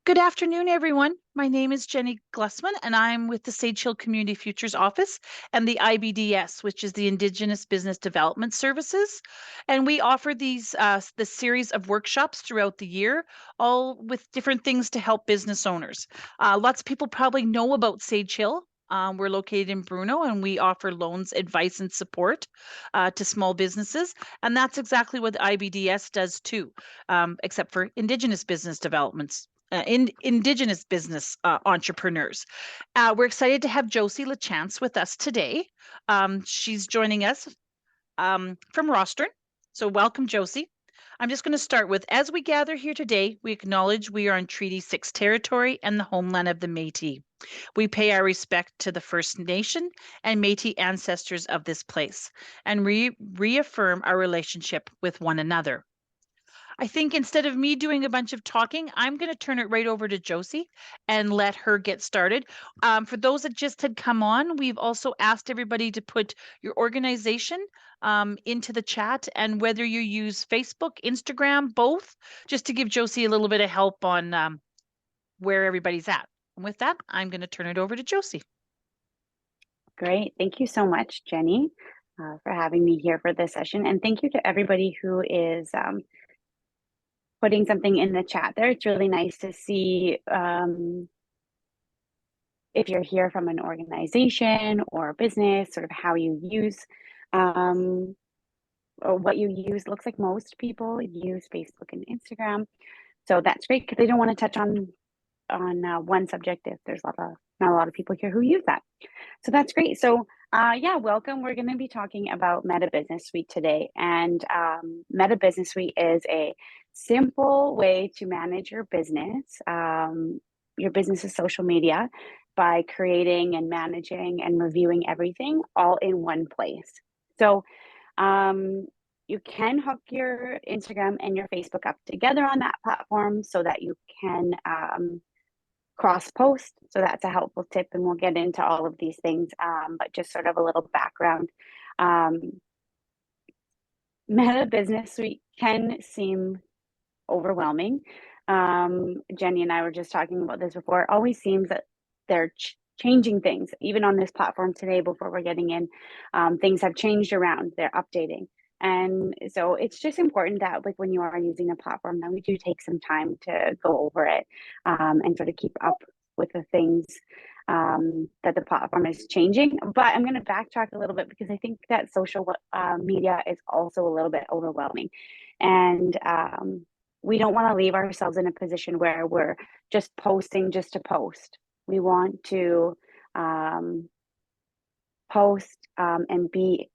Good afternoon, everyone. My name is Jenny Glussman, and I'm with the Sagehill Community Futures Office and the IBDS, which is the Indigenous Business Development Services. And we offer the series of workshops throughout the year, all with different things to help business owners. Lots of people probably know about Sagehill. We're located in Bruno, and we offer loans, advice, and support to small businesses. And that's exactly what the IBDS does too, except for Indigenous business developments in Indigenous business entrepreneurs. We're excited to have Josie LaChance with us today. She's joining us from Rostern. So welcome, Josie. I'm just going to start with, as we gather here today, we acknowledge we are on Treaty 6 territory and the homeland of the Métis. We pay our respect to the First Nation and Métis ancestors of this place and reaffirm our relationship with one another. I think instead of me doing a bunch of talking, I'm going to turn it right over to Josie and let her get started. For those that just had come on, we've also asked everybody to put your organization into the chat and whether you use Facebook, Instagram, both, just to give Josie a little bit of help on where everybody's at. And with that, I'm going to turn it over to Josie. Great. Thank you so much, Jenny, for having me here for this session. And thank you to everybody who is putting something in the chat there. It's really nice to see if you're here from an organization or a business, sort of how you use or what you use. It looks like most people use Facebook and Instagram. So that's great because they don't want to touch on one subject if there's not a lot of people here who use that. So that's great. So yeah, welcome. We're going to be talking about Meta Business Suite today. And Meta Business Suite is a simple way to manage your business's social media by creating and managing and reviewing everything all in one place. So you can hook your Instagram and your Facebook up together on that platform so that you can cross post. So that's a helpful tip, and we'll get into all of these things, but just sort of a little background. Meta Business Suite can seem overwhelming. Jenny and I were just talking about this before. It always seems that they're changing things, even on this platform today before we're getting in. Things have changed around, they're updating. And so it's just important that, like, when you are using a platform, that we do take some time to go over it and sort of keep up with the things that the platform is changing. But I'm going to backtrack a little bit because I think that social media is also a little bit overwhelming. And we don't want to leave ourselves in a position where we're just posting just to post. We want to post and be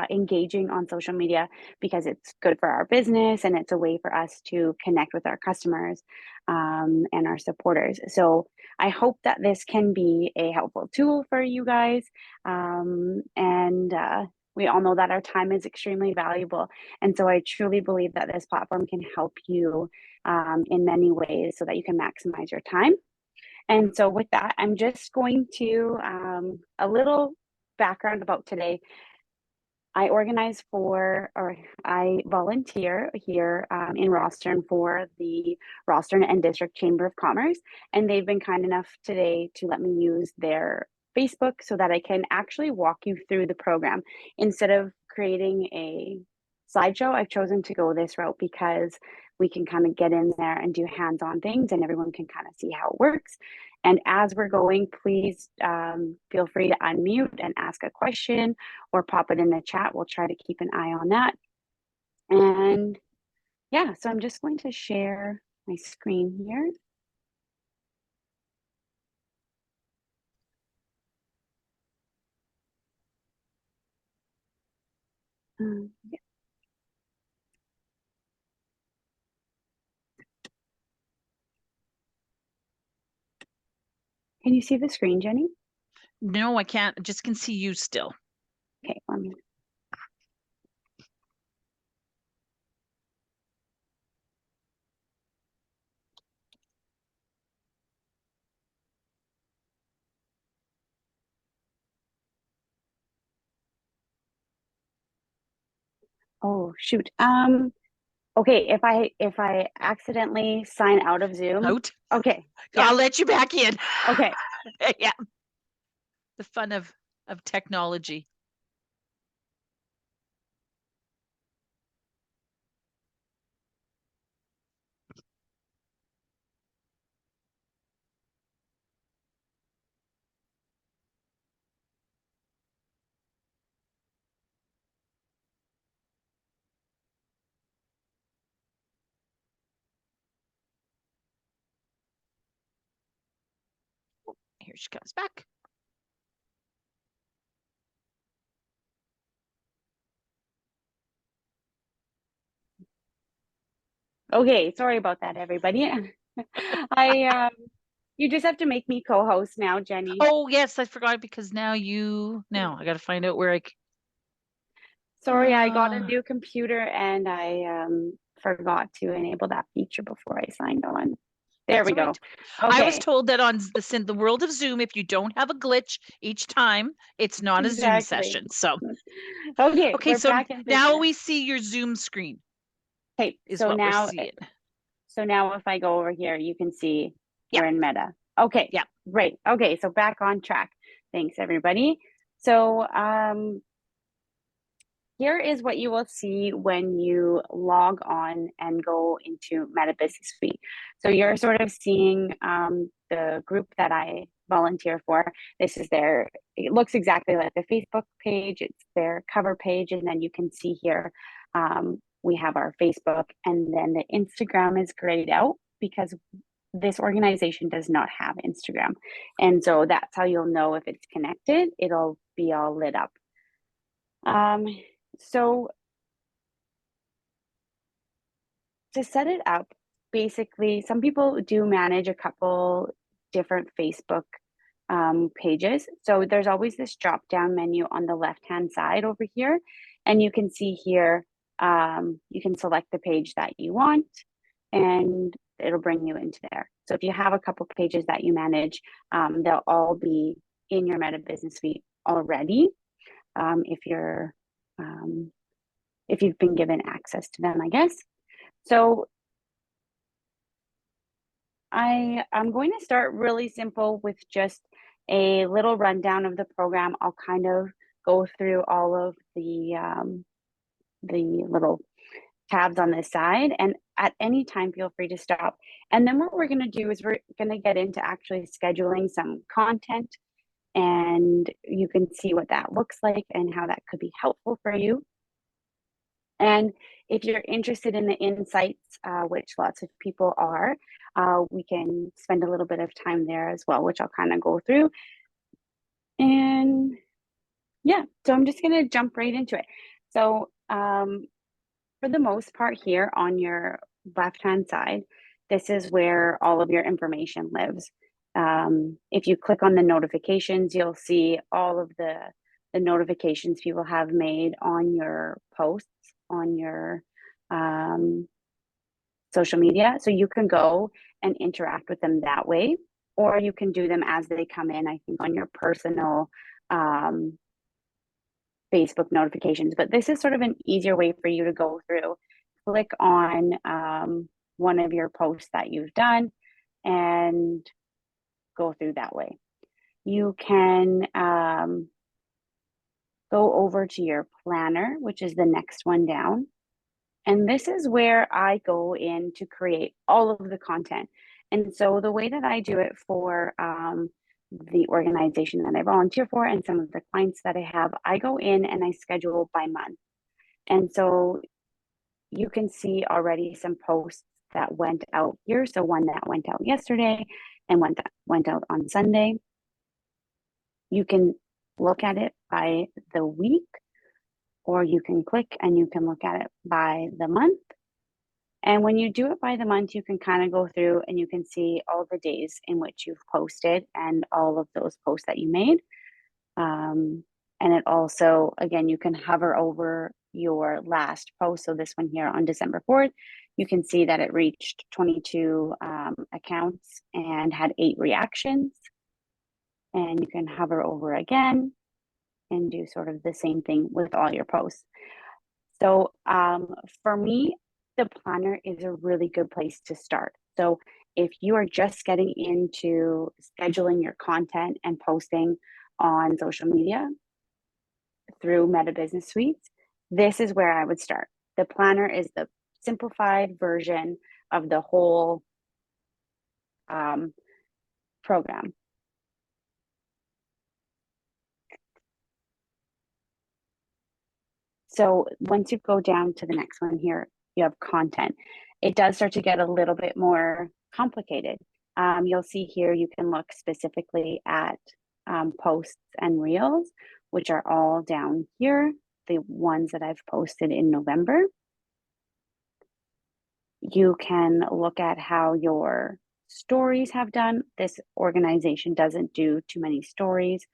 engaging on social media because it's good for our business and it's a way for us to connect with our customers and our supporters. So I hope that this can be a helpful tool for you guys. We all know that our time is extremely valuable. And so I truly believe that this platform can help you in many ways so that you can maximize your time. And so with that, I'm just going to a little background about today. I volunteer here in Rostern for the Rostern and District Chamber of Commerce, and they've been kind enough today to let me use their Facebook so that I can actually walk you through the program. Instead of creating a slideshow, I've chosen to go this route because we can kind of get in there and do hands-on things and everyone can kind of see how it works. And as we're going, please feel free to unmute and ask a question or pop it in the chat. We'll try to keep an eye on that. And yeah, so I'm just going to share my screen here. Yeah. Can you see the screen, Jenny? No, I can't. I just can see you still. Okay, let me. Oh, shoot. Okay, if I accidentally sign out of Zoom. Out. Okay. Yeah. I'll let you back in. Okay. Yeah. The fun of technology. Here she comes back. Okay, sorry about that, everybody. I you just have to make me co-host now, Jenny. Oh yes, I forgot because now I got to find out where I. Sorry, I got a new computer and I forgot to enable that feature before I signed on. There we go. I was Okay, told that on the world of Zoom, if you don't have a glitch each time, it's not a Zoom exactly. session. So Okay, okay, we're so back in now business. we see your Zoom screen Okay, is so what we're now seeing. if I go over here, you can see Yeah. we're in Meta. Okay, Yeah. great. Okay, so back on track. Thanks, everybody. So here is what you will see when you log on and go into Meta Business Suite. So you're sort of seeing the group that I volunteer for. This is it looks exactly like the Facebook page. It's their cover page. And then you can see here, we have our Facebook, and then the Instagram is grayed out because this organization does not have Instagram. And so that's how you'll know if it's connected. It'll be all lit up. So to set it up, basically, some people do manage a couple different Facebook pages. So there's always this drop down menu on the left hand side over here. And you can see here, you can select the page that you want and it'll bring you into there. So if you have a couple pages that you manage, they'll all be in your Meta Business Suite already. If you're if you've been given access to them, I guess. So I'm going to start really simple with just a little rundown of the program. I'll kind of go through all of the little tabs on this side, and at any time, feel free to stop. And then what we're going to do is we're going to get into actually scheduling some content, and you can see what that looks like and how that could be helpful for you. And if you're interested in the insights, which lots of people are, we can spend a little bit of time there as well, which I'll kind of go through. And yeah, so I'm just going to jump right into it. So for the most part here on your left-hand side, this is where all of your information lives. If you click on the notifications, you'll see all of the notifications people have made on your posts, on your social media. So you can go and interact with them that way, or you can do them as they come in, I think, on your personal Facebook notifications. But this is sort of an easier way for you to go through. Click on one of your posts that you've done and go through that way. You can go over to your planner, which is the next one down. And this is where I go in to create all of the content. And so the way that I do it for the organization that I volunteer for and some of the clients that I have, I go in and I schedule by month. And so you can see already some posts that went out here. So one that went out yesterday and one that went out on Sunday. You can look at it by the week, or you can click and you can look at it by the month. And when you do it by the month, you can kind of go through and you can see all the days in which you've posted and all of those posts that you made. And it also, again, you can hover over your last post. So this one here on December 4th, you can see that it reached 22 accounts and had 8 reactions. And you can hover over again and do sort of the same thing with all your posts. So for me, the planner is a really good place to start. So if you are just getting into scheduling your content and posting on social media through Meta Business Suites, this is where I would start. The planner is the simplified version of the whole program. So once you go down to the next one here, you have content. It does start to get a little bit more complicated. You'll see here you can look specifically at posts and reels, which are all down here, the ones that I've posted in November. You can look at how your stories have done. This organization doesn't do too many stories.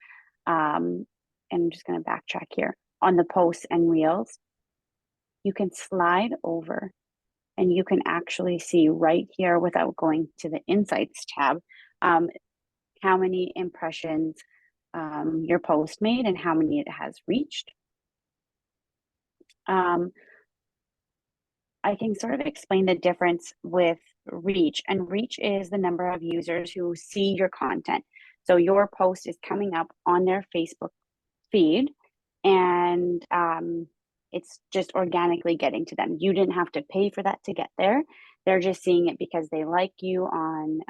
And I'm just going to backtrack here. On the posts and reels, you can slide over and you can actually see right here without going to the Insights tab, how many impressions your post made and how many it has reached. I can sort of explain the difference with reach, and reach is the number of users who see your content. So your post is coming up on their Facebook feed, and it's just organically getting to them. You didn't have to pay for that to get there. They're just seeing it because they like you on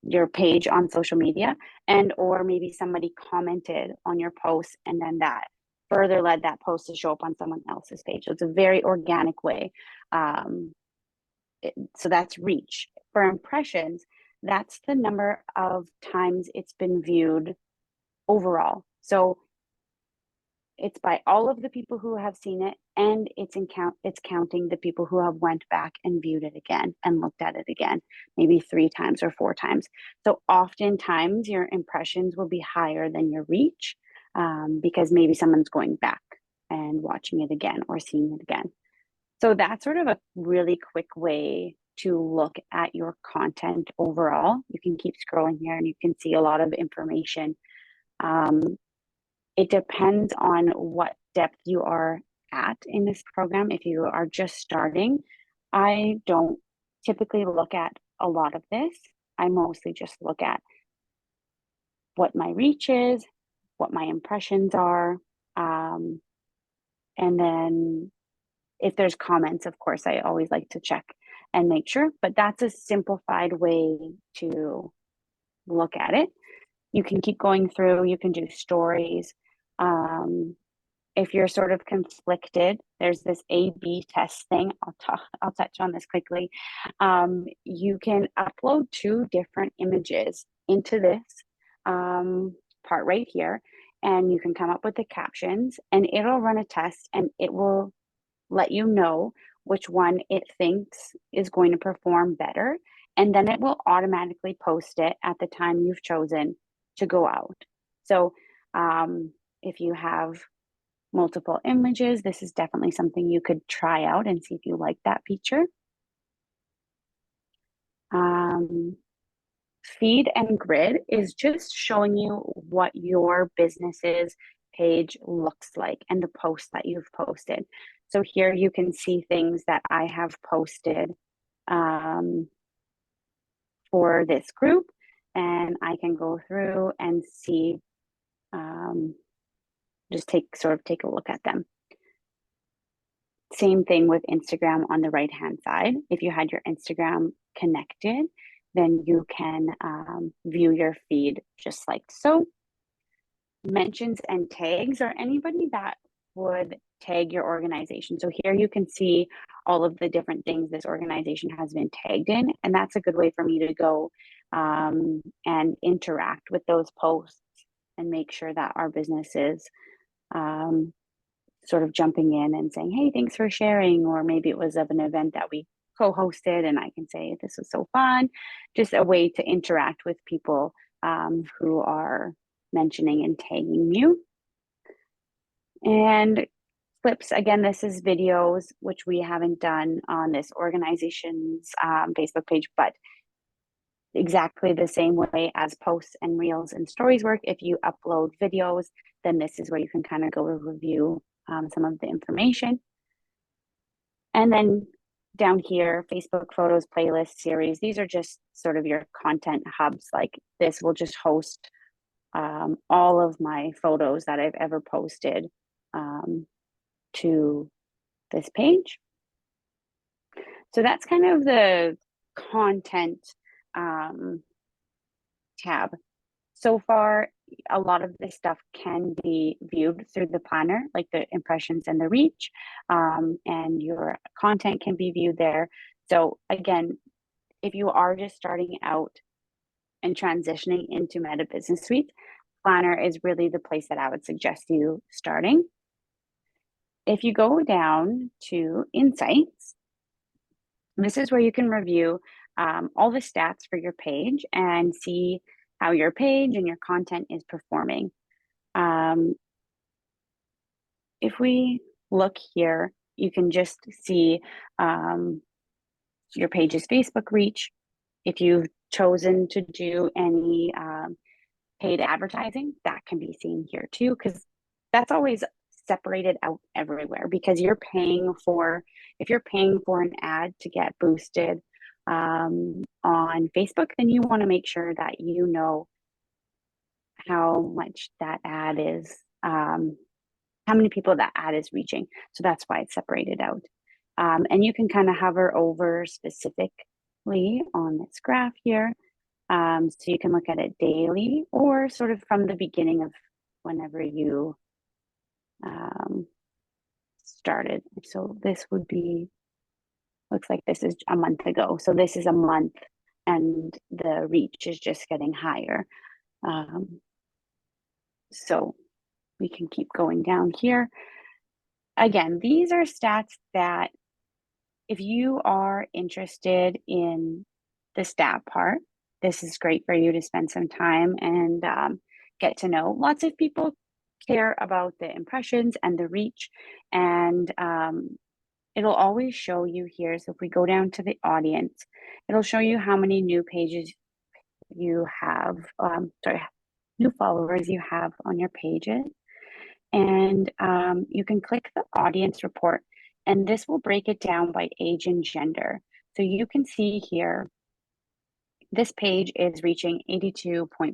your page on social media, and or maybe somebody commented on your post and then that further led that post to show up on someone else's page. So it's a very organic way. So that's reach. For impressions, that's the number of times it's been viewed overall. So it's by all of the people who have seen it, and it's counting the people who have went back and viewed it again and looked at it again, maybe 3 times or 4 times. So oftentimes your impressions will be higher than your reach, because maybe someone's going back and watching it again or seeing it again. So that's sort of a really quick way to look at your content overall. You can keep scrolling here and you can see a lot of information. It depends on what depth you are at in this program. If you are just starting, I don't typically look at a lot of this. I mostly just look at what my reach is, what my impressions are, and then if there's comments, of course, I always like to check and make sure, but that's a simplified way to look at it. You can keep going through, you can do stories. If you're sort of conflicted, there's this A/B test thing. I'll touch on this quickly. You can upload 2 different images into this part right here, and you can come up with the captions, and it'll run a test, and it will let you know which one it thinks is going to perform better, and then it will automatically post it at the time you've chosen to go out. So if you have multiple images, this is definitely something you could try out and see if you like that feature. Feed and grid is just showing you what your business's page looks like and the posts that you've posted. So here you can see things that I have posted for this group, and I can go through and see, just take a look at them. Same thing with Instagram on the right hand side. If you had your Instagram connected, then you can view your feed just like so. Mentions and tags are anybody that would tag your organization. So here you can see all of the different things this organization has been tagged in, and that's a good way for me to go and interact with those posts and make sure that our business is sort of jumping in and saying, hey, thanks for sharing, or maybe it was of an event that we co-hosted and I can say, this was so fun. Just a way to interact with people who are mentioning and tagging you. And clips, again, this is videos, which we haven't done on this organization's Facebook page, but exactly the same way as posts and reels and stories work. If you upload videos, then this is where you can kind of go to review some of the information. And then down here, Facebook photos, playlists, series, these are just sort of your content hubs. Like this will just host all of my photos that I've ever posted to this page. So that's kind of the content tab. So far, a lot of this stuff can be viewed through the planner, like the impressions and the reach, and your content can be viewed there. So again, if you are just starting out and transitioning into Meta Business Suite, Planner is really the place that I would suggest you starting. If you go down to Insights, this is where you can review all the stats for your page and see how your page and your content is performing. If we look here, you can just see your page's Facebook reach. If you've chosen to do any paid advertising, that can be seen here too, because that's always separated out everywhere, because if you're paying for an ad to get boosted on Facebook, then you want to make sure that you know how much that ad is, how many people that ad is reaching. So that's why it's separated out. And you can kind of hover over specifically on this graph here. So you can look at it daily or sort of from the beginning of whenever you started. So this would be, looks like this is a month ago. So this is a month and the reach is just getting higher. So we can keep going down here. Again, these are stats that if you are interested in the stat part, this is great for you to spend some time and get to know. Lots of people care about the impressions and the reach, and it'll always show you here. So if we go down to the audience, it'll show you how many new pages you have, new followers you have on your pages. And you can click the audience report, and this will break it down by age and gender. So you can see here, this page is reaching 82.4%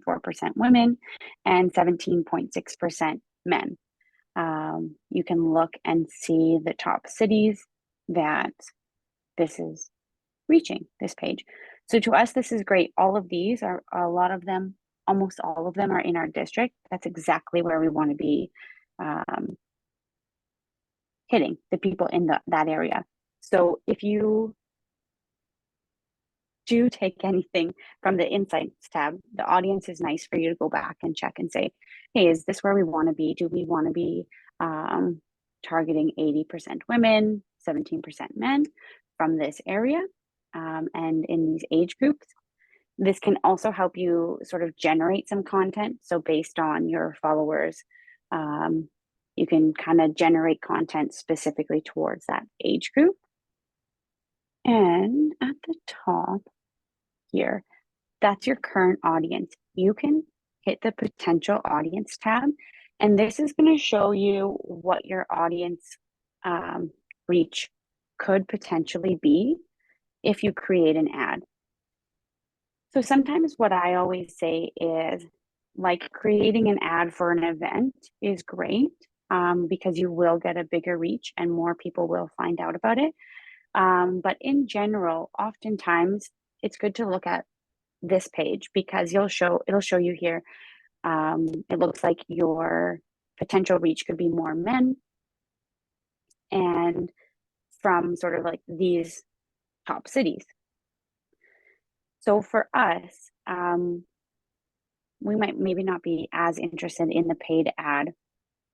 women and 17.6% men. You can look and see the top cities that this is reaching, this page. So to us, this is great. All of these are, a lot of them, almost all of them are in our district. That's exactly where we want to be hitting the people in that area. So if you do take anything from the Insights tab, the audience is nice for you to go back and check and say, hey, is this where we want to be? Do we want to be targeting 80% women, 17% men from this area and in these age groups? This can also help you sort of generate some content. So based on your followers, you can kind of generate content specifically towards that age group. And at the top here, that's your current audience. You can hit the potential audience tab, and this is going to show you what your audience reach could potentially be if you create an ad. So sometimes what I always say is, like, creating an ad for an event is great because you will get a bigger reach and more people will find out about it. But in general, oftentimes it's good to look at this page because it'll show you here. It looks like your potential reach could be more men, and from sort of like these top cities. So for us, we might maybe not be as interested in the paid ad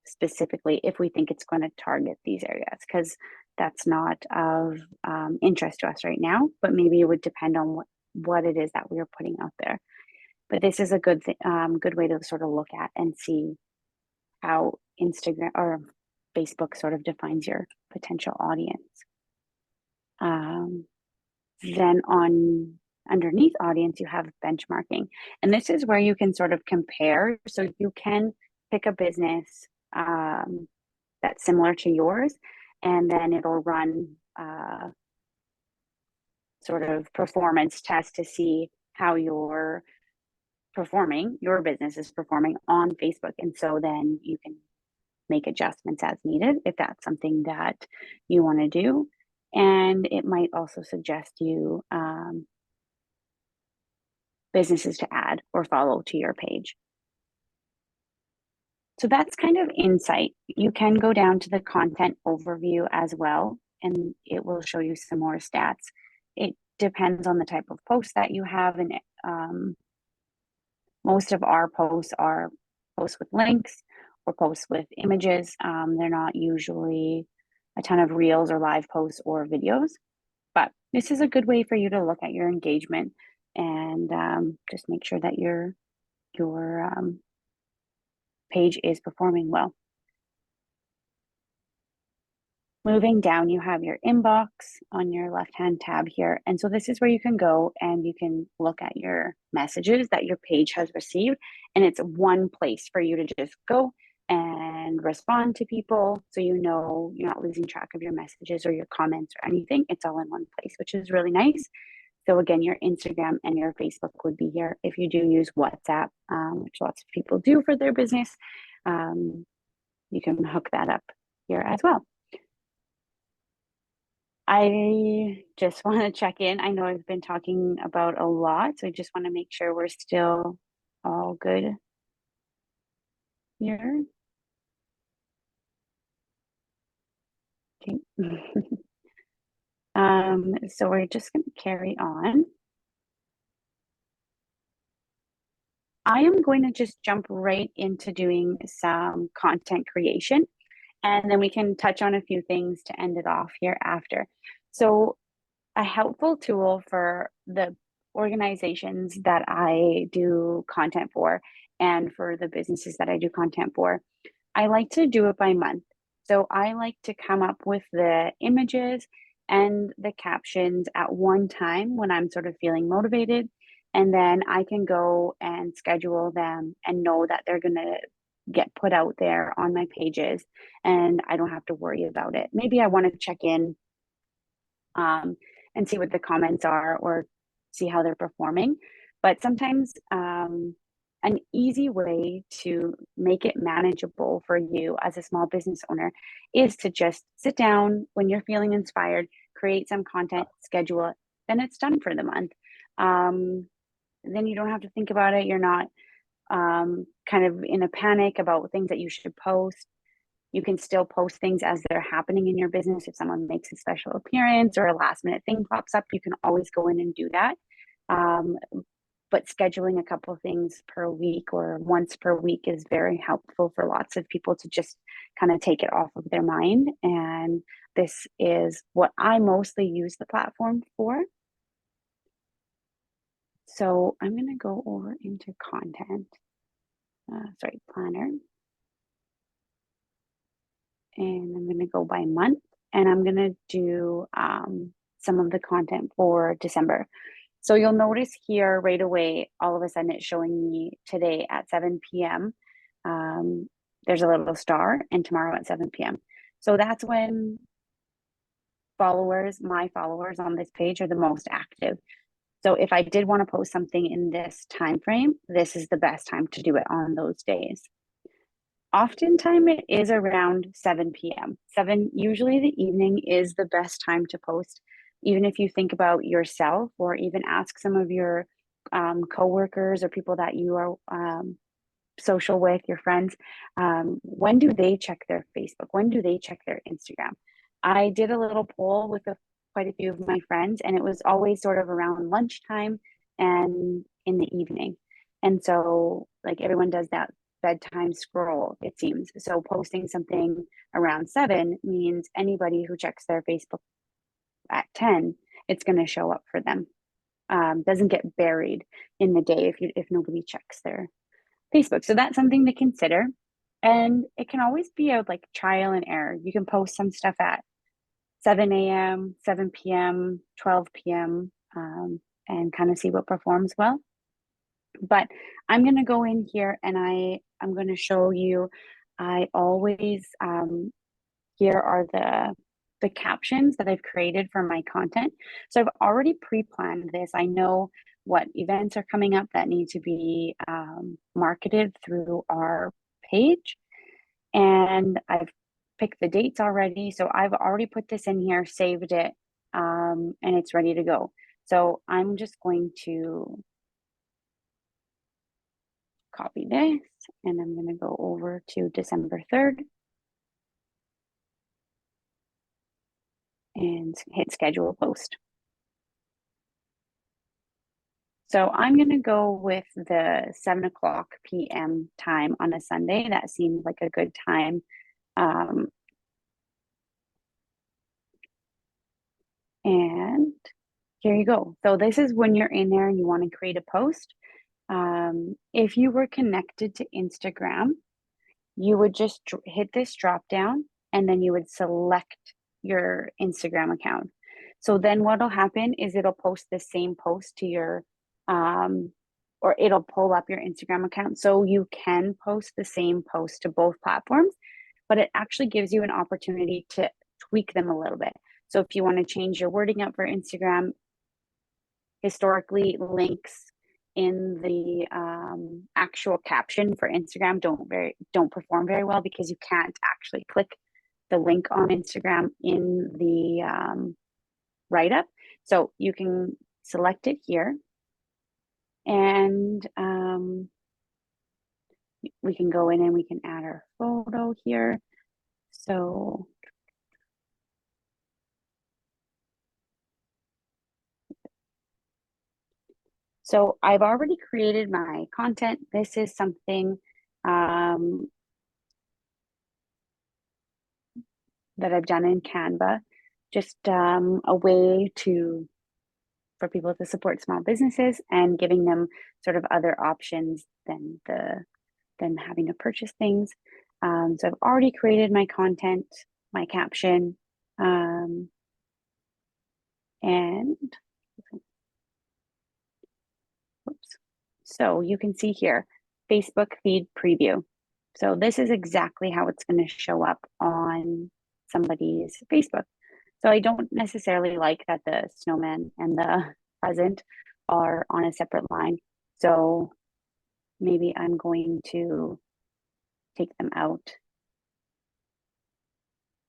specifically if we think it's going to target these areas, because that's not of interest to us right now, but maybe it would depend on what it is that we are putting out there. But this is a good way to sort of look at and see how Instagram or Facebook sort of defines your potential audience. Then underneath audience, you have benchmarking. And this is where you can sort of compare. So you can pick a business that's similar to yours, and then it'll run sort of performance test to see how your business is performing on Facebook. And so then you can make adjustments as needed if that's something that you want to do. And it might also suggest you businesses to add or follow to your page. So that's kind of insight. You can go down to the content overview as well, and it will show you some more stats. It depends on the type of post that you have, and most of our posts are posts with links or posts with images. They're not usually a ton of reels or live posts or videos, but this is a good way for you to look at your engagement and just make sure that your page is performing well. Moving down, you have your inbox on your left-hand tab here. And so this is where you can go and you can look at your messages that your page has received. And it's one place for you to just go and respond to people. So you know you're not losing track of your messages or your comments or anything. It's all in one place, which is really nice. So again, your Instagram and your Facebook would be here. If you do use WhatsApp, which lots of people do for their business, you can hook that up here as well. I just want to check in. I know I've been talking about a lot, so I just want to make sure we're still all good here. Okay. So we're just going to carry on. I am going to just jump right into doing some content creation, and then we can touch on a few things to end it off here after. So a helpful tool for the organizations that I do content for and for the businesses that I do content for, I like to do it by month. So I like to come up with the images and the captions at one time when I'm sort of feeling motivated. And then I can go and schedule them and know that they're going to get put out there on my pages and I don't have to worry about it. Maybe I want to check in and see what the comments are or see how they're performing. But sometimes an easy way to make it manageable for you as a small business owner is to just sit down when you're feeling inspired, create some content, schedule it, then it's done for the month. Then you don't have to think about it. You're not kind of in a panic about things that you should post. You can still post things as they're happening in your business. If someone makes a special appearance or a last minute thing pops up, you can always go in and do that. But scheduling a couple of things per week or once per week is very helpful for lots of people to just kind of take it off of their mind. And this is what I mostly use the platform for. So I'm going to go over into content, planner. And I'm going to go by month and I'm going to do some of the content for December. So you'll notice here right away, all of a sudden it's showing me today at 7 p.m. There's a little star and tomorrow at 7 p.m. So that's when my followers on this page are the most active. So if I did want to post something in this time frame, this is the best time to do it on those days. Oftentimes it is around 7 p.m. Usually the evening is the best time to post. Even if you think about yourself or even ask some of your coworkers or people that you are social with, your friends, when do they check their Facebook? When do they check their Instagram? I did a little poll with quite a few of my friends, and it was always sort of around lunchtime and in the evening. And so like everyone does that bedtime scroll, it seems. So posting something around 7 means anybody who checks their Facebook at 10, it's going to show up for them. Doesn't get buried in the day if nobody checks their Facebook. So that's something to consider. And it can always be a like trial and error. You can post some stuff at 7 a.m., 7 p.m., 12 p.m., and kind of see what performs well. But I'm going to go in here and I'm going to show you, I always, here are the captions that I've created for my content. So I've already pre-planned this. I know what events are coming up that need to be marketed through our page. And I've picked the dates already. So I've already put this in here, saved it, and it's ready to go. So I'm just going to copy this, and I'm going to go over to December 3rd and hit schedule post. So I'm going to go with the 7:00 p.m. time on a Sunday. That seems like a good time. And here you go. So this is when you're in there and you want to create a post. If you were connected to Instagram, you would just hit this drop down and then you would select your Instagram account. So then what'll happen is it'll post the same post to your, or it'll pull up your Instagram account. So you can post the same post to both platforms, but it actually gives you an opportunity to tweak them a little bit. So if you want to change your wording up for Instagram, historically links in the actual caption for Instagram don't perform very well because you can't actually click the link on Instagram in the write-up. So you can select it here, and we can go in and we can add our photo here. So I've already created my content. This is something that I've done in Canva, just a way for people to support small businesses and giving them sort of other options than having to purchase things. So I've already created my content, my caption, and oops. So you can see here, Facebook feed preview. So this is exactly how it's going to show up on somebody's Facebook. So I don't necessarily like that the snowman and the present are on a separate line. So maybe I'm going to take them out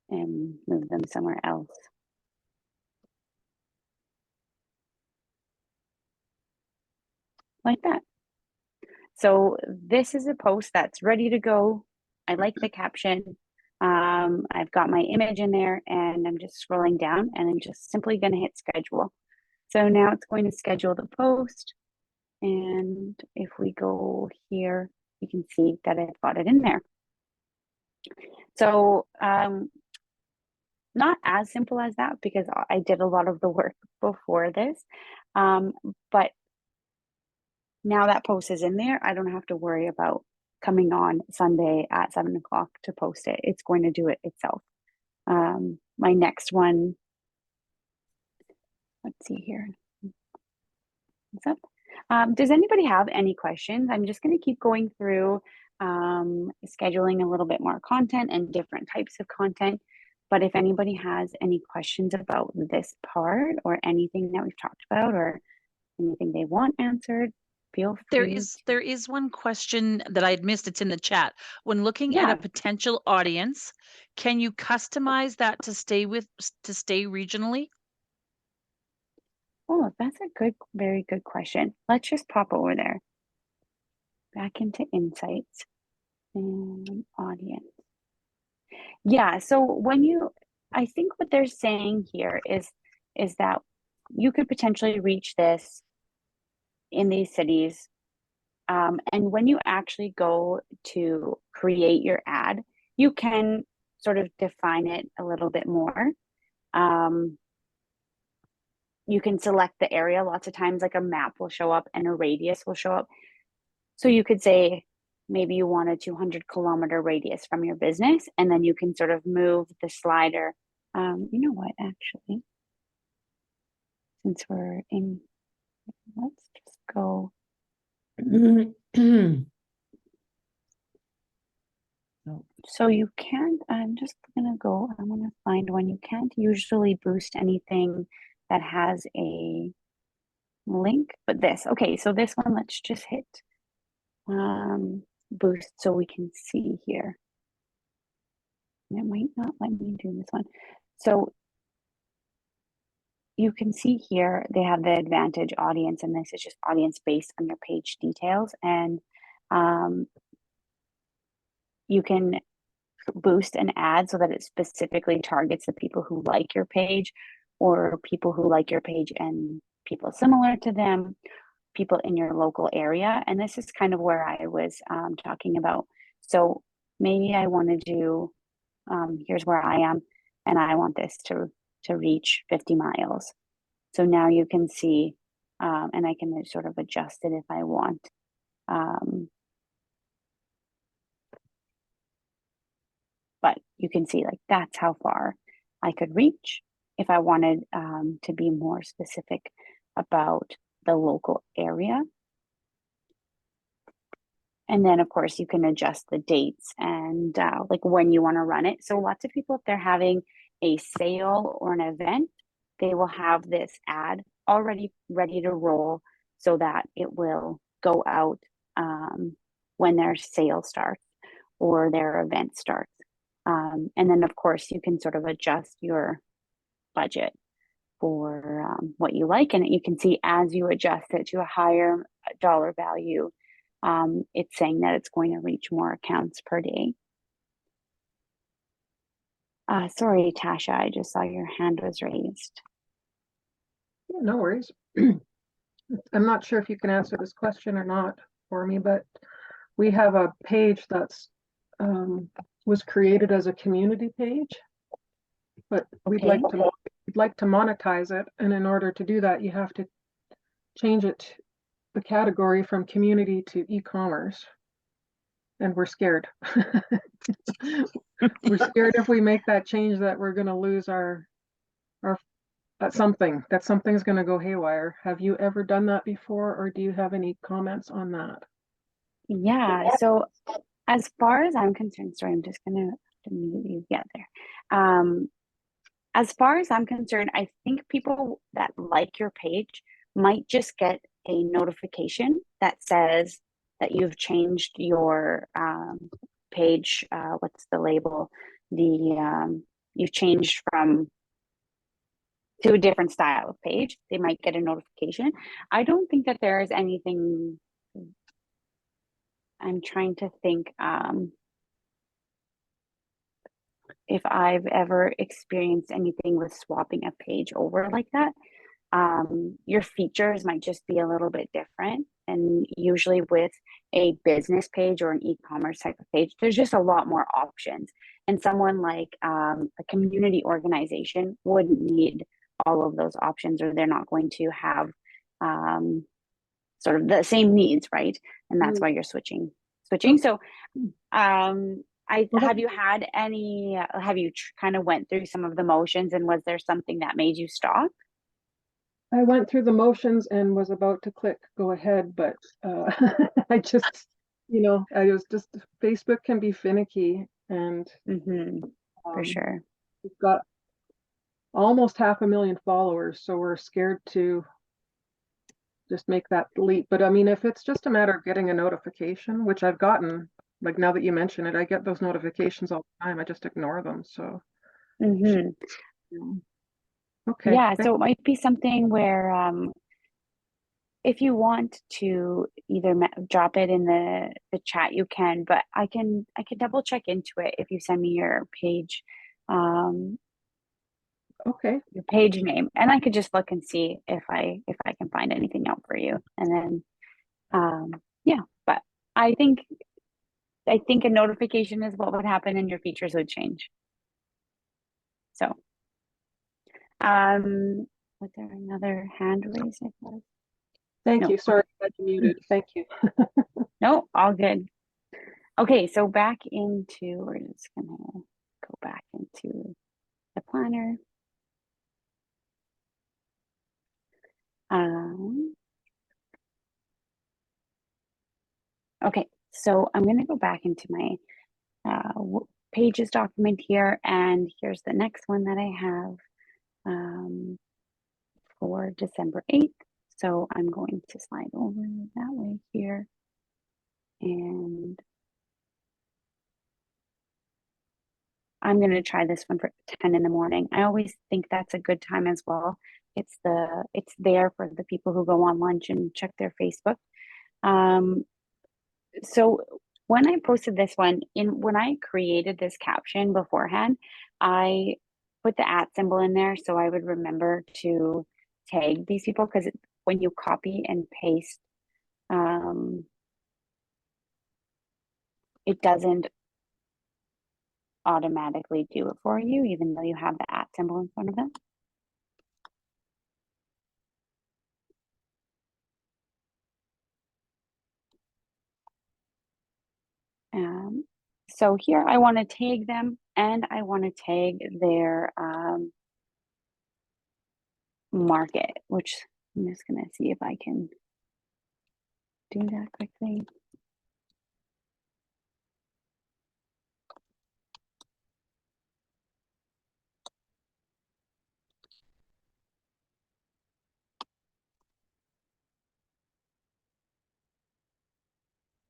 and move them somewhere else. Like that. So this is a post that's ready to go. I like the caption. I've got my image in there and I'm just scrolling down and I'm just simply going to hit schedule. So now it's going to schedule the post. And if we go here, you can see that I've got it in there. So not as simple as that because I did a lot of the work before this. But now that post is in there, I don't have to worry about coming on Sunday at 7:00 to post it. It's going to do it itself. My next one, let's see here. What's up? Does anybody have any questions? I'm just going to keep going through scheduling a little bit more content and different types of content. But if anybody has any questions about this part or anything that we've talked about or anything they want answered, feel free. There is one question that I'd missed. It's in the chat. When looking at a potential audience, can you customize that to stay regionally? Oh, that's a very good question. Let's just pop over there. Back into insights and audience. Yeah, so I think what they're saying here is that you could potentially reach this in these cities. And when you actually go to create your ad, you can sort of define it a little bit more. You can select the area. Lots of times, like a map will show up and a radius will show up. So you could say maybe you want a 200-kilometer radius from your business, and then you can sort of move the slider. You know what, actually, since we're in, let's just go. No. So you can't, I'm just gonna go, I'm gonna find one. You can't usually boost anything that has a link, but this, okay, so this one, let's just hit boost so we can see here. It might not let me do this one. So you can see here, they have the advantage audience, and this is just audience based on your page details. And you can boost an ad so that it specifically targets the people who like your page, or people who like your page and people similar to them, people in your local area. And this is kind of where I was talking about. So maybe I want to do, here's where I am, and I want this to reach 50 miles. So now you can see, and I can sort of adjust it if I want. But you can see, like, that's how far I could reach if I wanted to be more specific about the local area. And then, of course, you can adjust the dates and like when you want to run it. So lots of people, if they're having a sale or an event, they will have this ad already ready to roll so that it will go out when their sale starts or their event starts. And then, of course, you can sort of adjust your budget for what you like. And you can see as you adjust it to a higher dollar value, it's saying that it's going to reach more accounts per day. Sorry, Tasha, I just saw your hand was raised. Yeah, no worries. I'm not sure if you can answer this question or not for me, but we have a page that's was created as a community page, but we'd like to monetize it, and in order to do that, you have to change it, the category, from community to e-commerce, and we're scared. We're scared if we make that change that we're going to lose our that something's going to go haywire. Have you ever done that before, or do you have any comments on that? Yeah, so as far as I'm concerned, sorry, I'm just gonna mute you. Yeah, there. As far as I'm concerned, I think people that like your page might just get a notification that says that you've changed your page. What's the label? You've changed from to a different style of page. They might get a notification. I don't think that there is anything. I'm trying to think if I've ever experienced anything with swapping a page over like that. Your features might just be a little bit different. And usually with a business page or an e-commerce type of page, there's just a lot more options. And someone like a community organization wouldn't need all of those options, or they're not going to have sort of the same needs, right? And that's why you're switching. So have you had any, have you kind of went through some of the motions, and was there something that made you stop? I went through the motions and was about to click go ahead, but I just, I was just, Facebook can be finicky, and For sure. we've got almost 500,000 followers, so we're scared to just make that leap. But I mean, if it's just a matter of getting a notification, which I've gotten, like now that you mention it, I get those notifications all the time. I just ignore them. So, okay. Yeah, so it might be something where if you want to either drop it in the chat, you can, but I can double check into it if you send me your page, okay, your page name, and I could just look and see if I can find anything out for you. And then yeah, but I think a notification is what would happen, and your features would change. So was there another hand raised? Thank you. Sorry, I got you muted. Thank you. No, all good. Okay, so back into, we're just gonna go back into the planner. Okay, so I'm gonna go back into my pages document here, and here's the next one that I have for December 8th. So I'm going to slide over that way here, and I'm going to try this one for 10 in the morning. I always think that's a good time as well. It's there for the people who go on lunch and check their Facebook. So when I posted this one, when I created this caption beforehand, I put the @ symbol in there so I would remember to tag these people, because when you copy and paste, it doesn't automatically do it for you, even though you have the @ symbol in front of them. So here I want to tag them, and I want to tag their market, which I'm just going to see if I can do that quickly.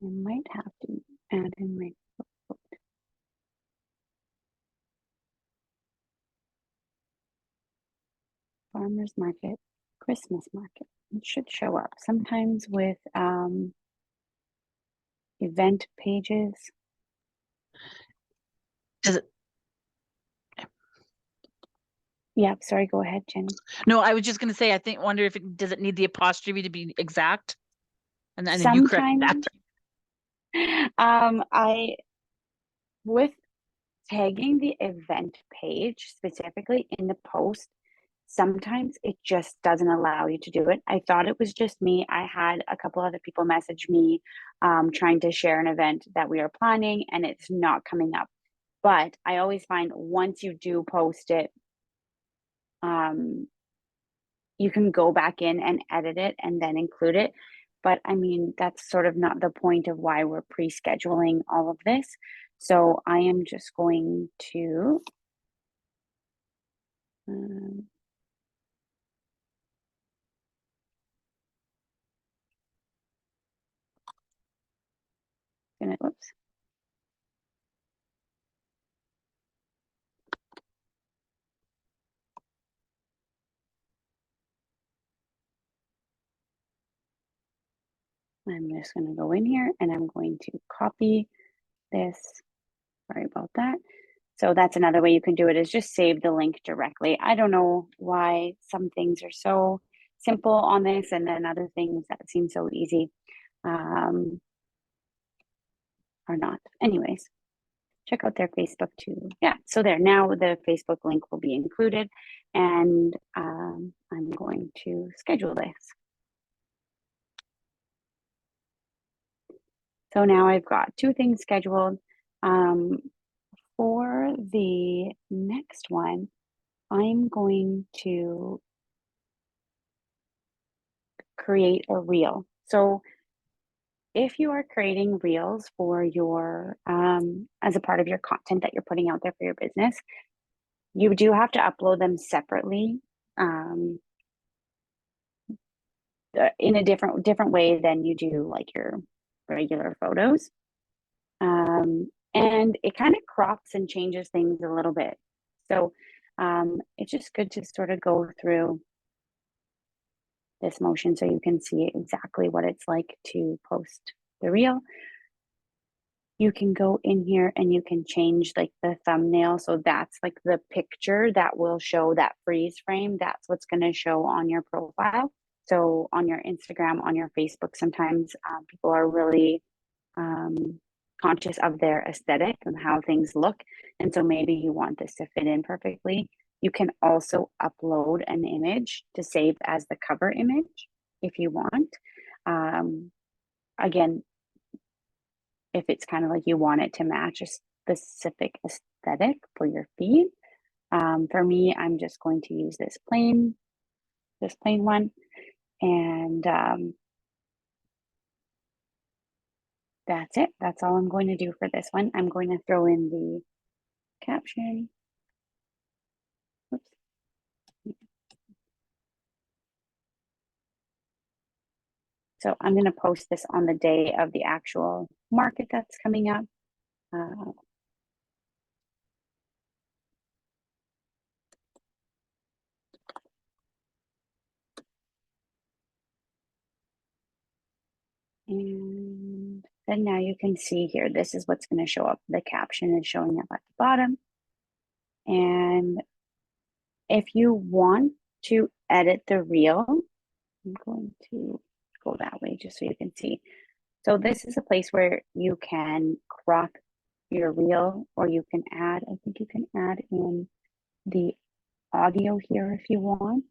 I might have to add in my farmers market, Christmas market. It should show up sometimes with event pages. Does it? Yeah, sorry, go ahead, Jenny. No, I was just going to say, wonder if does it need the apostrophe to be exact? And then you correct that. With tagging the event page specifically in the post, sometimes it just doesn't allow you to do it. I thought it was just me. I had a couple other people message me trying to share an event that we are planning, and it's not coming up. But I always find once you do post it, you can go back in and edit it and then include it. But I mean, that's sort of not the point of why we're pre-scheduling all of this. So I am just going to oops. I'm just going to go in here and I'm going to copy this. Sorry about that. So that's another way you can do it, is just save the link directly. I don't know why some things are so simple on this, and then other things that seem so easy are not. Anyways, check out their Facebook too. Yeah, so there, now the Facebook link will be included, and I'm going to schedule this. So now I've got 2 things scheduled. For the next one, I'm going to create a reel. So if you are creating reels for your, as a part of your content that you're putting out there for your business, you do have to upload them separately in a different way than you do like your regular photos. And it kind of crops and changes things a little bit. So it's just good to sort of go through this motion so you can see exactly what it's like to post the reel. You can go in here and you can change like the thumbnail. So that's like the picture that will show that freeze frame. That's what's going to show on your profile. So on your Instagram, on your Facebook, sometimes people are really conscious of their aesthetic and how things look. And so maybe you want this to fit in perfectly. You can also upload an image to save as the cover image if you want. Again, if it's kind of like you want it to match a specific aesthetic for your feed. For me, I'm just going to use this plain one. And that's it. That's all I'm going to do for this one. I'm going to throw in the caption. Oops. So I'm going to post this on the day of the actual market that's coming up. And then now you can see here, this is what's going to show up. The caption is showing up at the bottom. And if you want to edit the reel, I'm going to go that way just so you can see. So this is a place where you can crop your reel, or you can add, I think you can add in the audio here if you want.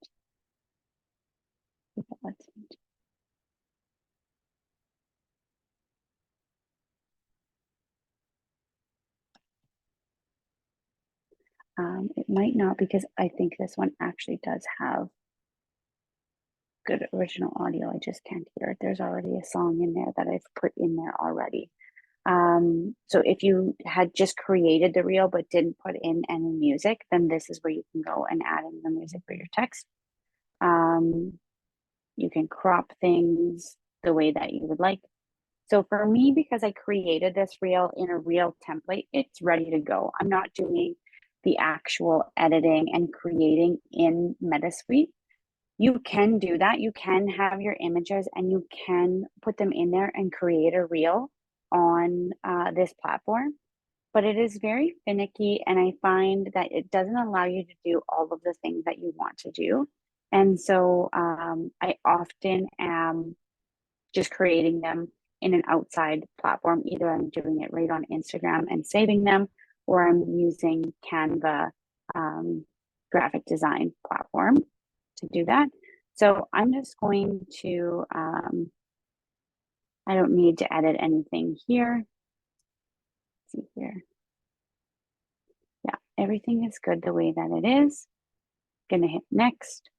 It might not, because I think this one actually does have good original audio. I just can't hear it. There's already a song in there that I've put in there already. So if you had just created the reel but didn't put in any music, then this is where you can go and add in the music for your text. You can crop things the way that you would like. So for me, because I created this reel in a reel template, it's ready to go. I'm not doing the actual editing and creating in MetaSuite. You can do that. You can have your images and you can put them in there and create a reel on this platform. But it is very finicky, and I find that it doesn't allow you to do all of the things that you want to do. And so I often am just creating them in an outside platform. Either I'm doing it right on Instagram and saving them, or I'm using Canva graphic design platform to do that. So I'm just going to, I don't need to edit anything here. Let's see here. Yeah, everything is good the way that it is. Gonna hit next.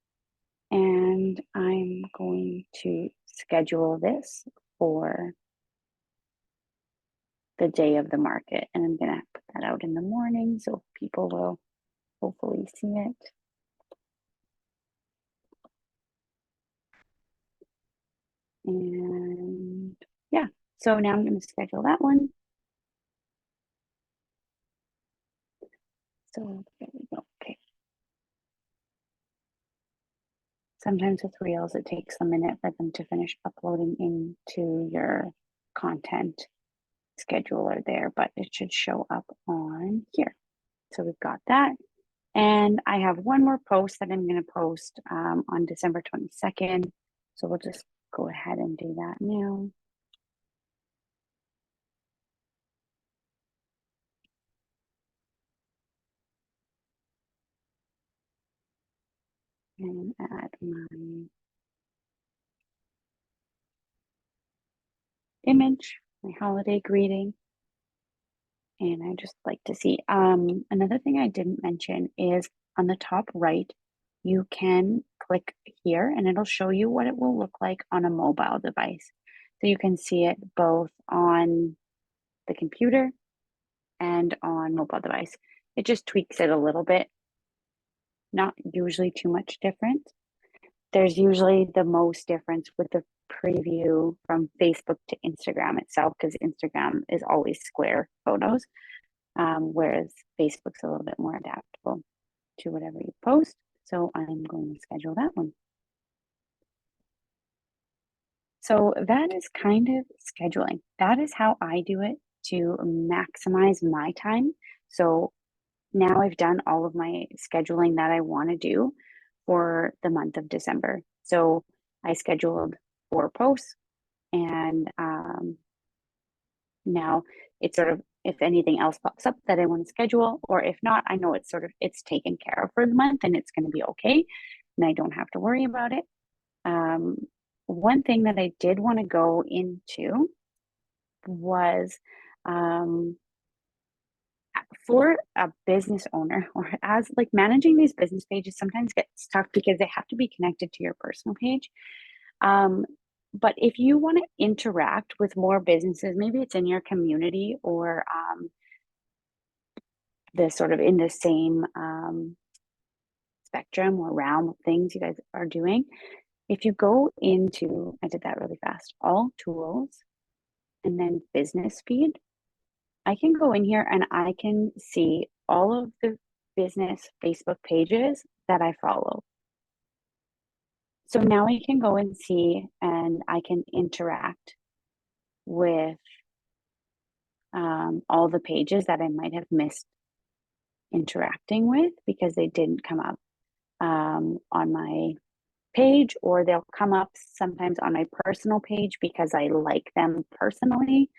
And I'm going to schedule this for the day of the market. And I'm gonna put that out in the morning so people will hopefully see it. And yeah, so now I'm going to schedule that one. So there we go. Okay. Sometimes with reels, it takes a minute for them to finish uploading into your content scheduler there, but it should show up on here. So we've got that. And I have one more post that I'm going to post on December 22nd. So we'll just go ahead and do that now. And add my image, my holiday greeting. And I just like to see, another thing I didn't mention is on the top right, you can click here and it'll show you what it will look like on a mobile device. So you can see it both on the computer and on mobile device. It just tweaks it a little bit, not usually too much different. There's usually the most difference with the preview from Facebook to Instagram itself, because Instagram is always square photos. Whereas Facebook's a little bit more adaptable to whatever you post. So I'm going to schedule that one. So that is kind of scheduling. That is how I do it to maximize my time. So now I've done all of my scheduling that I want to do for the month of December. So I scheduled 4 posts, and now it's sort of, if anything else pops up that I want to schedule, or if not, I know it's sort of, it's taken care of for the month and it's going to be okay, and I don't have to worry about it. One thing that I did want to go into was for a business owner, or as like managing these business pages sometimes gets tough because they have to be connected to your personal page. But if you want to interact with more businesses, maybe it's in your community or the sort of in the same spectrum or realm of things you guys are doing. If you go into, I did that really fast, all tools and then business feed, I can go in here and I can see all of the business Facebook pages that I follow. So now I can go and see and I can interact with all the pages that I might have missed interacting with because they didn't come up on my page, or they'll come up sometimes on my personal page because I like them personally,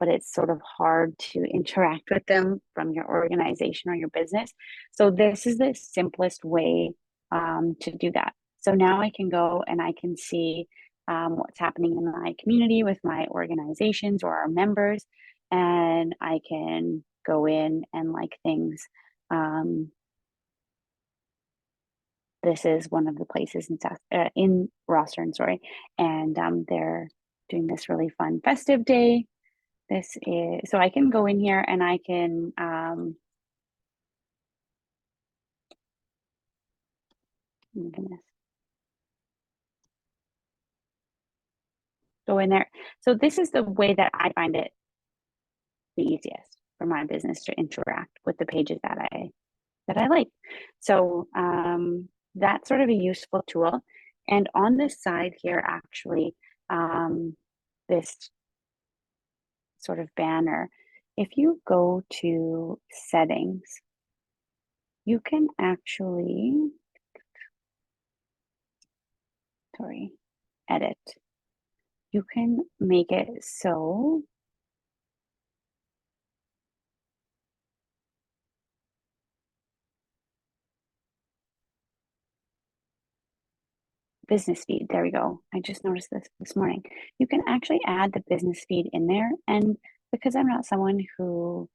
but it's sort of hard to interact with them from your organization or your business. So this is the simplest way to do that. So now I can go and I can see what's happening in my community with my organizations or our members, and I can go in and like things. This is one of the places in Rostern, sorry, and they're doing this really fun festive day. This is, so I can go in here and I can oh my goodness, go in there. So this is the way that I find it the easiest for my business to interact with the pages that I like. So that's sort of a useful tool. And on this side here, actually, this sort of banner, if you go to settings, you can actually, edit. You can make it so business feed. There we go. I just noticed this morning. You can actually add the business feed in there. And because I'm not someone who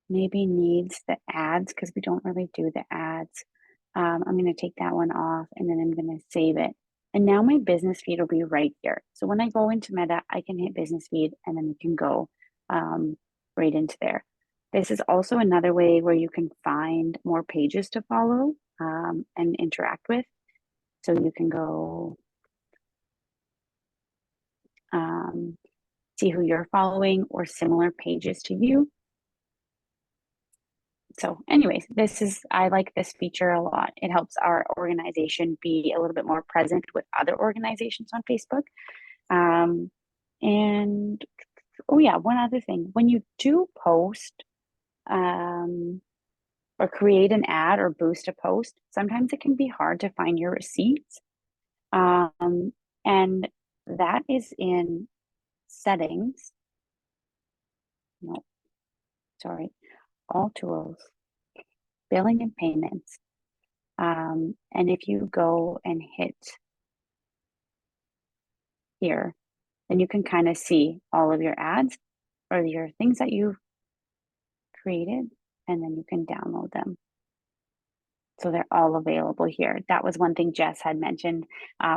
maybe needs the ads, because we don't really do the ads, I'm going to take that one off and then I'm going to save it. And now my business feed will be right here. So when I go into Meta, I can hit business feed and then you can go right into there. This is also another way where you can find more pages to follow and interact with. So you can go see who you're following or similar pages to you. So anyways, I like this feature a lot. It helps our organization be a little bit more present with other organizations on Facebook. And oh yeah, one other thing, when you do post or create an ad or boost a post, sometimes it can be hard to find your receipts. And that is in settings. No, sorry, all tools, billing and payments. And if you go and hit here, then you can kind of see all of your ads or your things that you've created, and then you can download them. So they're all available here. That was one thing Jess had mentioned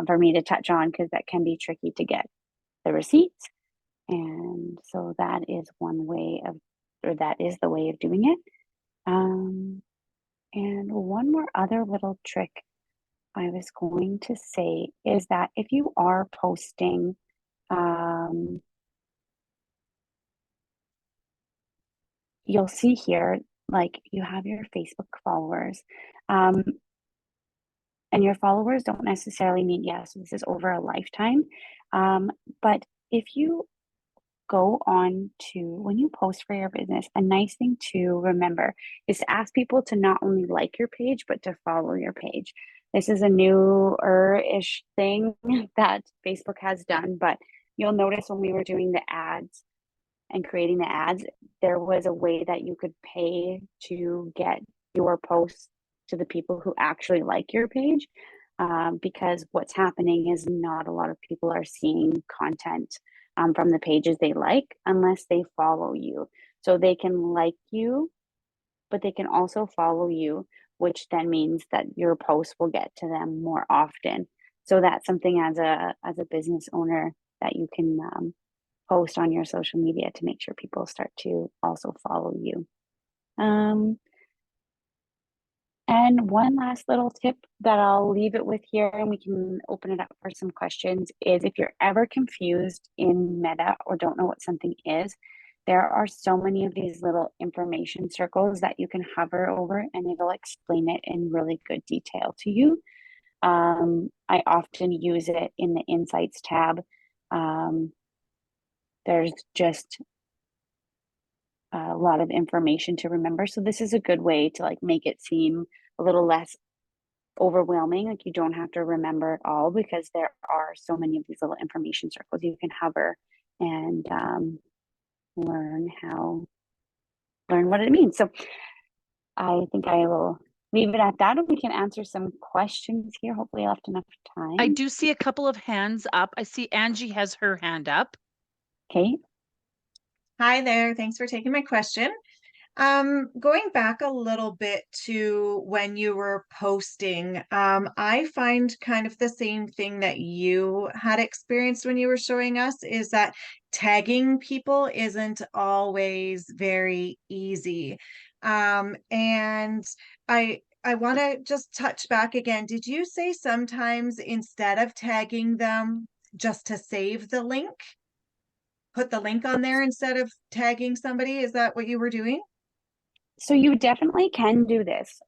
for me to touch on, because that can be tricky to get the receipts. And so that is one way of, or that is the way of doing it. And one more other little trick I was going to say is that if you are posting, you'll see here, like you have your Facebook followers, and your followers don't necessarily mean, yes, this is over a lifetime. But if you go on to, when you post for your business, a nice thing to remember is to ask people to not only like your page, but to follow your page. This is a newer-ish thing that Facebook has done, but you'll notice when we were doing the ads and creating the ads, there was a way that you could pay to get your posts to the people who actually like your page. Because what's happening is not a lot of people are seeing content from the pages they like unless they follow you. So they can like you, but they can also follow you, which then means that your posts will get to them more often. So that's something as a business owner that you can post on your social media to make sure people start to also follow you. And one last little tip that I'll leave it with here, and we can open it up for some questions, is if you're ever confused in Meta or don't know what something is, there are so many of these little information circles that you can hover over and it'll explain it in really good detail to you. I often use it in the Insights tab. There's just a lot of information to remember. So this is a good way to like make it seem a little less overwhelming. Like you don't have to remember it all because there are so many of these little information circles you can hover and learn what it means. So I think I will leave it at that, and we can answer some questions here. Hopefully I left enough time. I do see a couple of hands up. I see Angie has her hand up. Okay. Hi there. Thanks for taking my question. Going back a little bit to when you were posting, I find kind of the same thing that you had experienced when you were showing us, is that tagging people isn't always very easy. And I want to just touch back again. Did you say sometimes instead of tagging them, just to save the link, put the link on there instead of tagging somebody? Is that what you were doing? So you definitely can do this.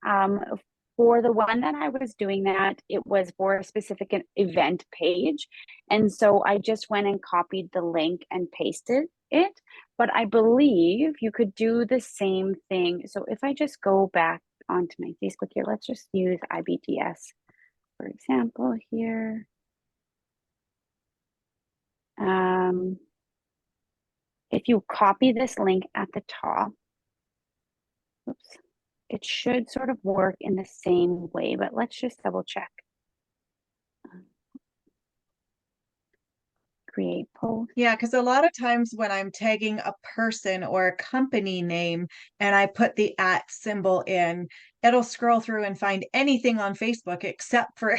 For the one that I was doing that, it was for a specific event page. And so I just went and copied the link and pasted it. But I believe you could do the same thing. So if I just go back onto my Facebook here, let's just use IBDS, for example, here. If you copy this link at the top, oops, it should sort of work in the same way, but let's just double check. Create post. Yeah, because a lot of times when I'm tagging a person or a company name and I put the @ symbol in, it'll scroll through and find anything on Facebook except for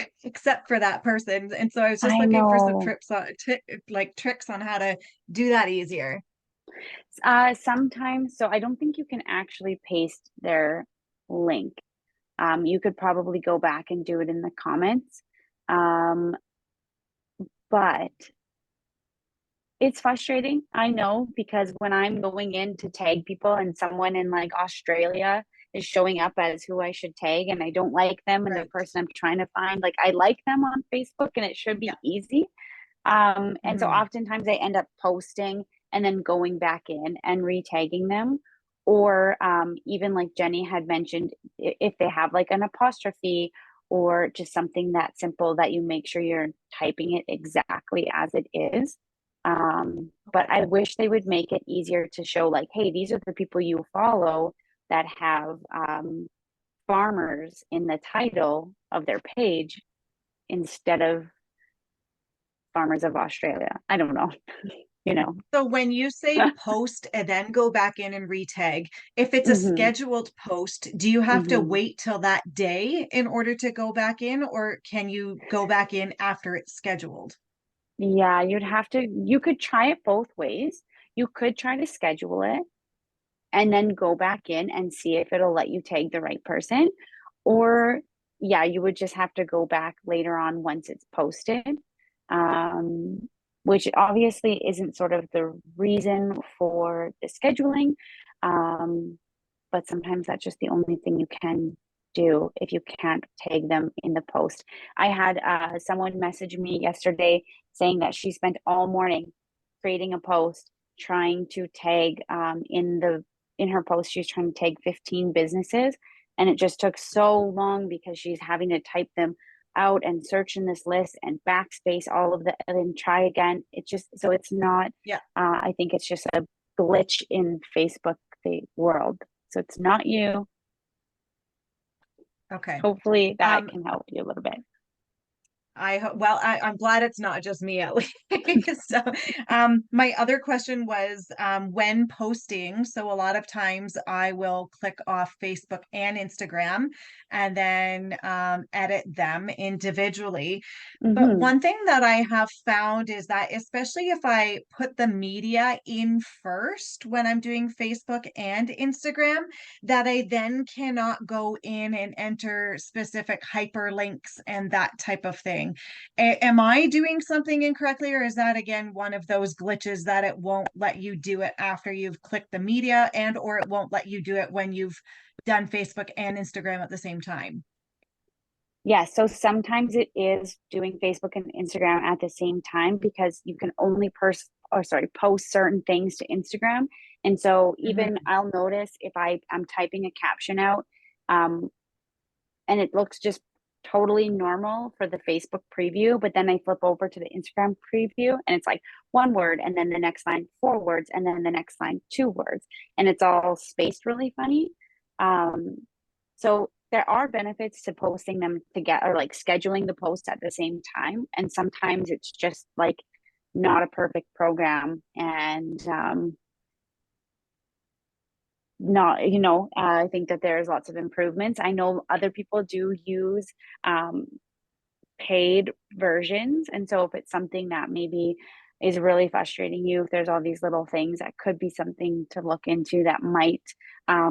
that person. And so I was just I looking for some know. tricks on how to do that easier. Sometimes, so I don't think you can actually paste their link. You could probably go back and do it in the comments. But it's frustrating, I know, because when I'm going in to tag people and someone in like Australia is showing up as who I should tag and I don't like them and the Right. person I'm trying to find, like I like them on Facebook and it should be easy. And so oftentimes I end up posting and then going back in and re-tagging them. Or even like Jenny had mentioned, if they have like an apostrophe or just something that simple, that you make sure you're typing it exactly as it is. But I wish they would make it easier to show like, hey, these are the people you follow that have farmers in the title of their page instead of farmers of Australia. I don't know, you know. So when you say post and then go back in and retag, if it's a scheduled post, do you have to wait till that day in order to go back in, or can you go back in after it's scheduled? Yeah, you could try it both ways. You could try to schedule it and then go back in and see if it'll let you tag the right person. Or yeah, you would just have to go back later on once it's posted. Which obviously isn't sort of the reason for the scheduling. But sometimes that's just the only thing you can do if you can't tag them in the post. I had someone message me yesterday saying that she spent all morning creating a post trying to tag in her post, she's trying to tag 15 businesses, and it just took so long because she's having to type them out and search in this list and backspace all of the and then try again. It's just, so it's not, I think it's just a glitch in Facebook world. So it's not you. Okay. Hopefully that can help you a little bit. I'm glad it's not just me at least. So, my other question was, when posting, so a lot of times I will click off Facebook and Instagram and then edit them individually. But Mhm. one thing that I have found is that, especially if I put the media in first when I'm doing Facebook and Instagram, that I then cannot go in and enter specific hyperlinks and that type of thing. Am I doing something incorrectly, or is that again one of those glitches that it won't let you do it after you've clicked the media, and or it won't let you do it when you've done Facebook and Instagram at the same time? Yeah, so sometimes it is doing Facebook and Instagram at the same time because you can only post certain things to Instagram. And so even I'll notice if I'm typing a caption out, and it looks just totally normal for the Facebook preview, but then I flip over to the Instagram preview and it's like one word and then the next line 4 words and then the next line 2 words, and it's all spaced really funny. So there are benefits to posting them together, or like scheduling the post at the same time. And sometimes it's just like not a perfect program, and not, I think that there's lots of improvements. I know other people do use paid versions. And so if it's something that maybe is really frustrating you, if there's all these little things, that could be something to look into that might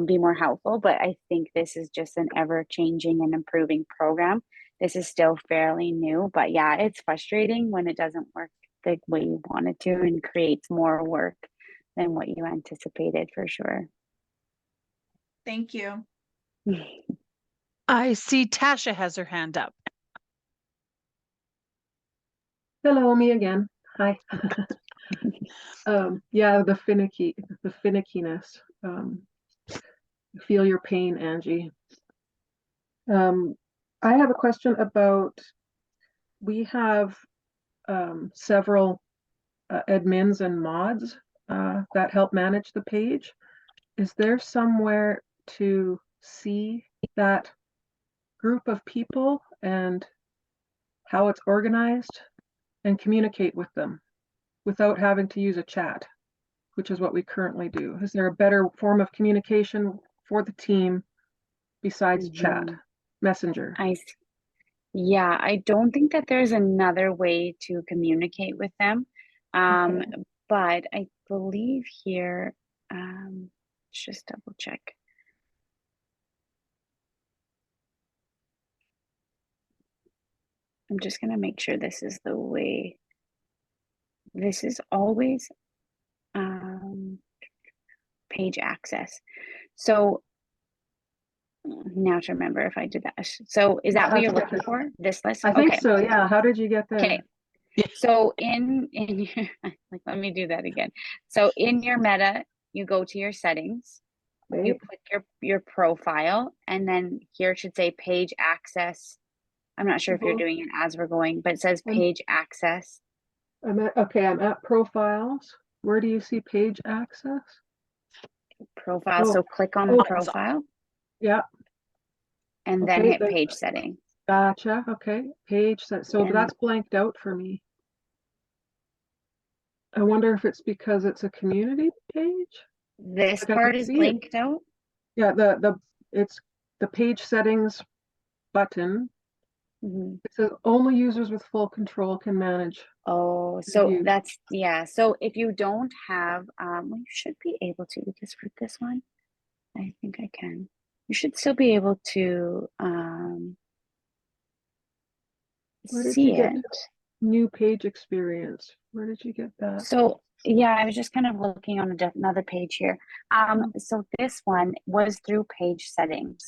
be more helpful. But I think this is just an ever changing and improving program. This is still fairly new, but yeah, it's frustrating when it doesn't work the way you want it to and creates more work than what you anticipated, for sure. Thank you. I see Tasha has her hand up. Hello, me again. Hi. Yeah, the finickiness. Feel your pain, Angie. I have a question about, we have several admins and mods that help manage the page. Is there somewhere to see that group of people and how it's organized and communicate with them without having to use a chat, which is what we currently do? Is there a better form of communication for the team besides chat, messenger? Yeah, I don't think that there's another way to communicate with them. Okay. But I believe here, let's just double check. I'm just gonna make sure this is the way. This is always page access. So now to remember if I did that. So is that what you're looking for? This list? I think Okay. so, yeah. How did you get there? Okay. So in your, like, let me do that again. So in your meta, you go to your settings, you click your profile, and then here it should say page access. I'm not sure if you're doing it as we're going, but it says page access. I'm at profiles. Where do you see page access? Profile. So click on the profile. Yeah. And then hit page setting. Gotcha. Okay. Page set. So that's blanked out for me. I wonder if it's because it's a community page. This part is blanked out. Yeah, it's the page settings button. It says only users with full control can manage. Oh, so that's, yeah. So if you don't have, you should be able to, because for this one, I think I can. You should still be able to see it. New page experience. Where did you get that? So yeah, I was just kind of looking on another page here. So this one was through page settings.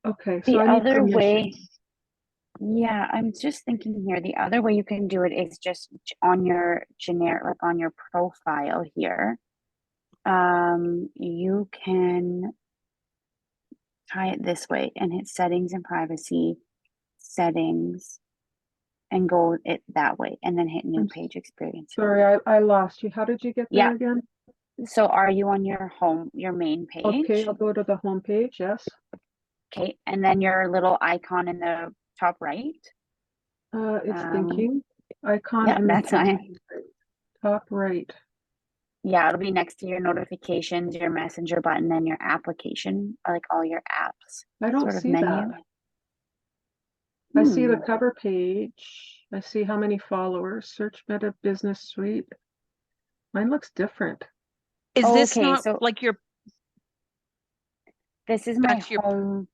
Okay. So the other way, yeah, I'm just thinking here. The other way you can do it is just on your generic, like on your profile here. You can try it this way and hit settings and privacy, settings, and go it that way, and then hit new page experience. Sorry, I lost you. How did you get there again? So are you on your main page? Okay, I'll go to the home page, yes. Okay, and then your little icon in the top right. It's thinking. Icon yeah, image that's fine. top right. Yeah, it'll be next to your notifications, your messenger button, and your application, like all your apps I don't sort of see menu. that. I see the Hmm. cover page. I see how many followers. Search Meta Business Suite. Mine looks different. Is this Okay, not so like your this is my back to your home.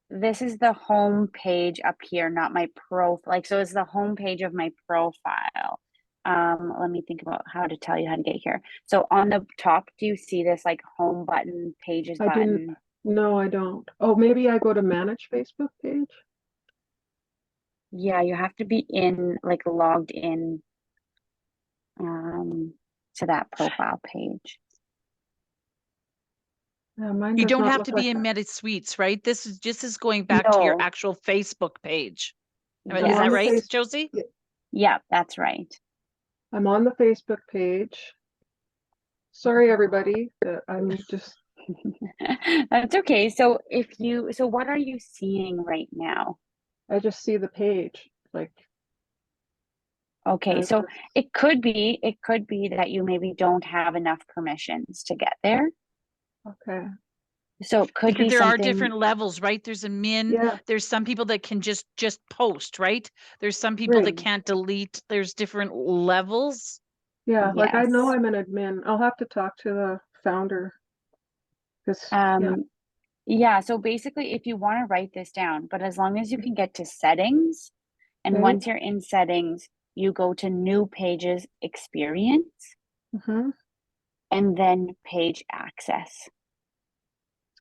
This is the home page up here, not my profile. Like, so it's the home page of my profile. Let me think about how to tell you how to get here. So on the top, do you see this like home button, pages I didn't. button? No, I don't. Oh, maybe I go to manage Facebook page. Yeah, you have to be in, like logged in, to that profile page. Yeah, mine you does don't not have look to like be in that. Meta Suites, right? This is going back to your No, actual Facebook page. Is I'm yes. that on the right, face. Josie? Yeah, that's right. I'm on the Facebook page. Sorry, everybody, that I'm just. That's okay. So so what are you seeing right now? I just see the page. Like, Okay, as so a- it could be that you maybe don't have enough permissions to get there. okay. So it could Because be there are something, different levels, right? There's a min, Yeah, there's some people that can just post, right? There's some people that right. can't delete. There's different levels. Yeah, like I know yes. I'm an admin. I'll have to talk to the founder. Because, yeah, Yeah, so basically if you want to write this down, but as long as you can get to settings, and okay. once you're in settings, you go to new pages experience Mm-hmm. and then page access.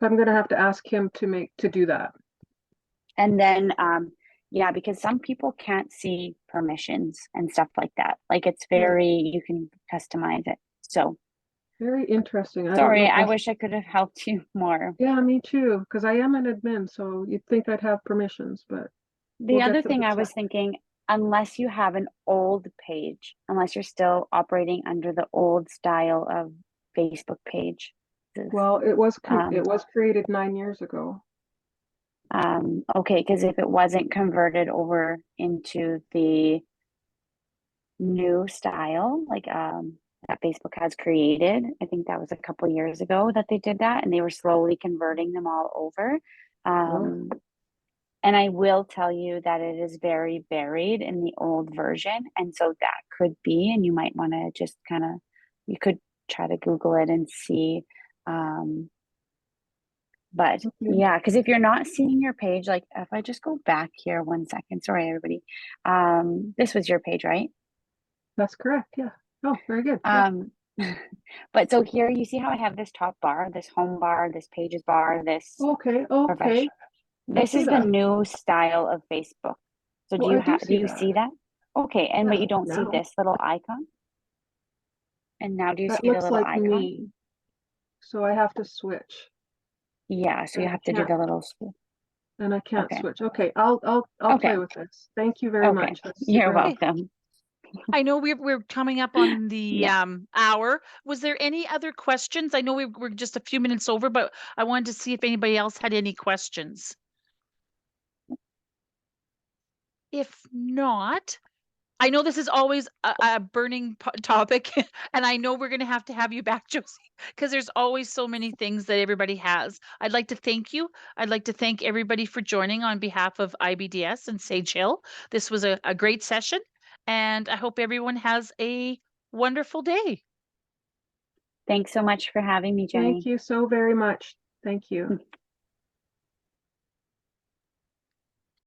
So I'm gonna have to ask him to do that. And then, yeah, because some people can't see permissions and stuff like that. Like it's Right. you can customize it. So Very interesting. I don't sorry, know. I wish I could have helped you more. Yeah, me too, because I am an admin, so you'd think I'd have permissions, but The we'll other get them thing to I check. was thinking, unless you have an old page, unless you're still operating under the old style of Facebook page. Well, it was Um, created 9 years ago. okay, because if it wasn't converted over into the new style, like that Facebook has created, I think that was a couple years ago that they did that, and they were slowly converting them all over. Oh, And I will tell you that it is very buried in the old version, and so that could be, and you might want to just kind of, you could try to Google it and see. But okay. yeah, because if you're not seeing your page, like if I just go back here 1 second, sorry everybody. This was your page, right? That's correct. Yeah. Oh, very good. Yeah. But so here you see how I have this top bar, this home bar, this pages bar, this Okay. Okay. professional. I This see is the that. new style of Facebook. So Oh, I do do see you that. see that? Okay, and but Yeah. you don't see Now this little icon? And now do you that see the looks little like icon? me, so I have to switch, Yeah, so you and I have to do can't. the little And I can't okay. switch. Okay. I'll Okay. play with this. Thank you very Okay. much. That's You're super helpful. welcome. I know we're coming up on the Yeah. hour. Was there any other questions? I know we're just a few minutes over, but I wanted to see if anybody else had any questions. If not, I know this is always a burning topic, and I know we're going to have you back, Josie, because there's always so many things that everybody has. I'd like to thank you. I'd like to thank everybody for joining on behalf of IBDS and Sagehill. This was a great session, and I hope everyone has a wonderful day. Thanks so much for having me, Thank Jenny. you so very much. Thank you.